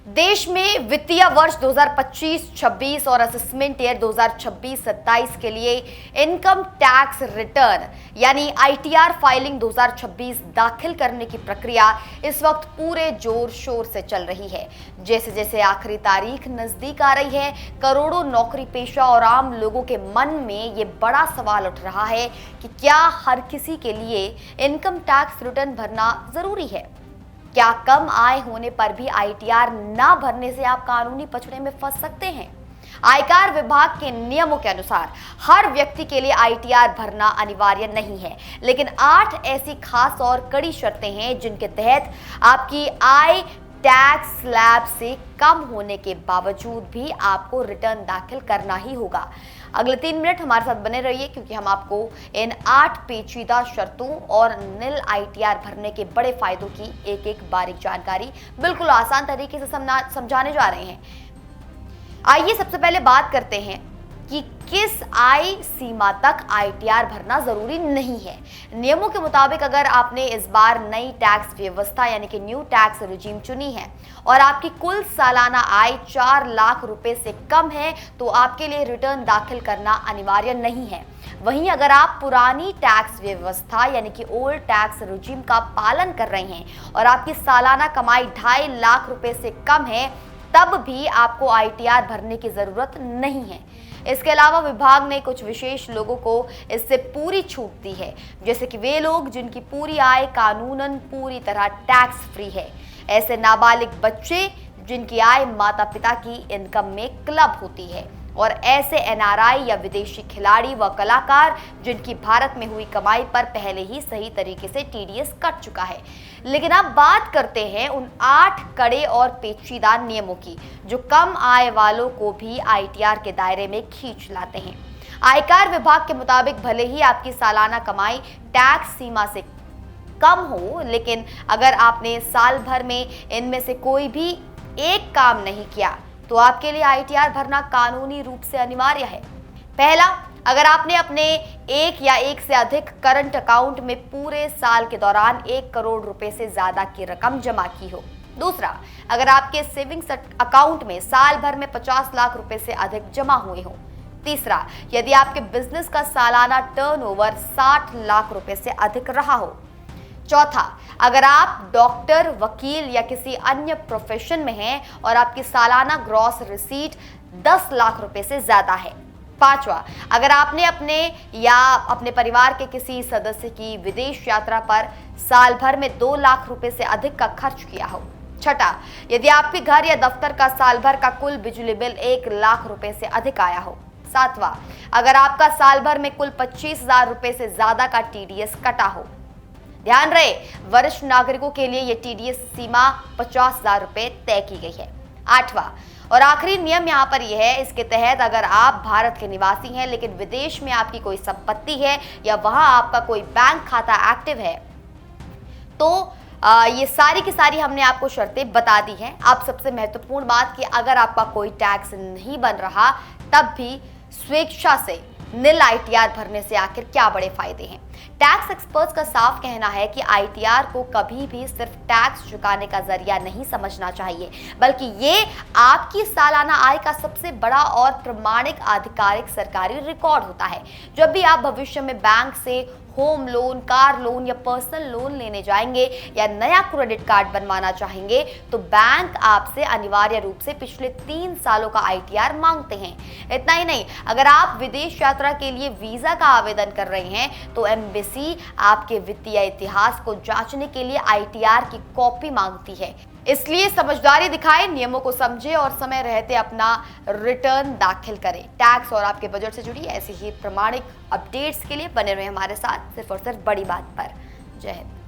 देश में वित्तीय वर्ष 2025-26 और असेसमेंट ईयर 2026-27 के लिए इनकम टैक्स रिटर्न यानी आईटीआर फाइलिंग 2026 दाखिल करने की प्रक्रिया इस वक्त पूरे जोर शोर से चल रही है। जैसे जैसे आखिरी तारीख नजदीक आ रही है, करोड़ों नौकरी पेशा और आम लोगों के मन में ये बड़ा सवाल उठ रहा है कि क्या हर किसी के लिए इनकम टैक्स रिटर्न भरना जरूरी है। क्या कम आय होने पर भी आईटीआर ना भरने से आप कानूनी पचड़े में फंस सकते हैं। आयकर विभाग के नियमों के अनुसार हर व्यक्ति के लिए आईटीआर भरना अनिवार्य नहीं है, लेकिन 8 ऐसी खास और कड़ी शर्तें हैं जिनके तहत आपकी आय टैक्स स्लैब से कम होने के बावजूद भी आपको रिटर्न दाखिल करना ही होगा। अगले 3 मिनट हमारे साथ बने रहिए, क्योंकि हम आपको इन 8 पेचीदा शर्तों और नील आईटीआर भरने के बड़े फायदों की एक एक बारीक जानकारी बिल्कुल आसान तरीके से समझाने जा रहे हैं। आइए सबसे पहले बात करते हैं कि किस आय सीमा तक आईटीआर भरना जरूरी नहीं है। नियमों के मुताबिक अगर आपने इस बार नई टैक्स व्यवस्था यानी कि न्यू टैक्स रिजीम चुनी है और आपकी कुल सालाना आय 4 लाख रुपए से कम है तो आपके लिए रिटर्न दाखिल करना अनिवार्य नहीं है। वहीं अगर आप पुरानी टैक्स व्यवस्था यानी कि ओल्ड टैक्स रिजीम का पालन कर रहे हैं और आपकी सालाना कमाई 2.5 लाख रुपए से कम है, तब भी आपको आईटीआर भरने की जरूरत नहीं है। इसके अलावा विभाग ने कुछ विशेष लोगों को इससे पूरी छूट दी है, जैसे कि वे लोग जिनकी पूरी आय कानूनन पूरी तरह टैक्स फ्री है। ऐसे नाबालिग बच्चे जिनकी आय माता पिता की इनकम में क्लब होती है, और ऐसे एनआरआई या विदेशी खिलाड़ी व कलाकार जिनकी भारत में हुई कमाई पर पहले ही सही तरीके से टीडीएस कट चुका है। लेकिन अब बात करते हैं उन 8 कड़े और पेचीदा नियमों की जो कम आय वालों को भी आईटीआर के दायरे में खींच लाते हैं। आयकर विभाग के मुताबिक भले ही आपकी सालाना कमाई टैक्स सीमा से कम हो, लेकिन अगर आपने साल भर में इनमें से कोई भी एक काम नहीं किया तो आपके लिए आईटीआर भरना कानूनी रूप से अनिवार्य है। पहला, अगर आपने अपने एक या एक से अधिक करंट अकाउंट में पूरे साल के दौरान 1 करोड़ रुपए से ज्यादा की रकम जमा की हो। दूसरा, अगर आपके सेविंग्स अकाउंट में साल भर में 50 लाख रुपए से अधिक जमा हुए हो। तीसरा, यदि आपके बिजनेस का सालाना टर्नओवर 60 लाख रुपए से अधिक रहा हो। चौथा, अगर आप डॉक्टर, वकील या किसी अन्य प्रोफेशन में हैं और आपकी सालाना ग्रॉस रिसीट 10 लाख रुपए से ज्यादा है। पांचवा, अगर आपने अपने या अपने परिवार के किसी सदस्य की विदेश यात्रा पर साल भर में 2 लाख रुपए से अधिक का खर्च किया हो। छठा, यदि आपके घर या दफ्तर का साल भर का कुल बिजली बिल 1 लाख रुपए से अधिक आया हो। सातवां, अगर आपका साल भर में कुल 25,000 रुपए से ज्यादा का टीडीएस कटा हो। ध्यान रहे, वरिष्ठ नागरिकों के लिए यह टीडीएस सीमा 50,000 रुपए तय की गई है। आठवां और आखिरी नियम यहाँ पर यह है, इसके तहत अगर आप भारत के निवासी हैं लेकिन विदेश में आपकी कोई संपत्ति है या वहां आपका कोई बैंक खाता एक्टिव है, तो ये सारी की सारी हमने आपको शर्तें बता दी हैं। अब सबसे महत्वपूर्ण बात कि अगर आपका कोई टैक्स नहीं बन रहा तब भी स्वेच्छा से नील आईटीआर भरने से आखिर क्या बड़े फायदे हैं। टैक्स एक्सपर्ट्स का साफ कहना है कि आईटीआर को कभी भी सिर्फ टैक्स चुकाने का जरिया नहीं समझना चाहिए, बल्कि ये आपकी सालाना आय का सबसे बड़ा और प्रमाणिक आधिकारिक सरकारी रिकॉर्ड होता है। जब भी आप भविष्य में बैंक से होम लोन, कार लोन या पर्सनल लोन लेने जाएंगे या नया क्रेडिट कार्ड बनवाना चाहेंगे तो बैंक आपसे अनिवार्य रूप से पिछले 3 सालों का आईटीआर मांगते हैं। इतना ही नहीं, अगर आप विदेश यात्रा के लिए वीजा का आवेदन कर रहे हैं तो एम्बेसी आपके वित्तीय इतिहास को जांचने के लिए आईटीआर की कॉपी मांगती है। इसलिए समझदारी दिखाएं, नियमों को समझें और समय रहते अपना रिटर्न दाखिल करें। टैक्स और आपके बजट से जुड़ी ऐसी ही प्रमाणिक अपडेट्स के लिए बने रहे हमारे साथ, सिर्फ और सिर्फ बड़ी बात पर। जय हिंद।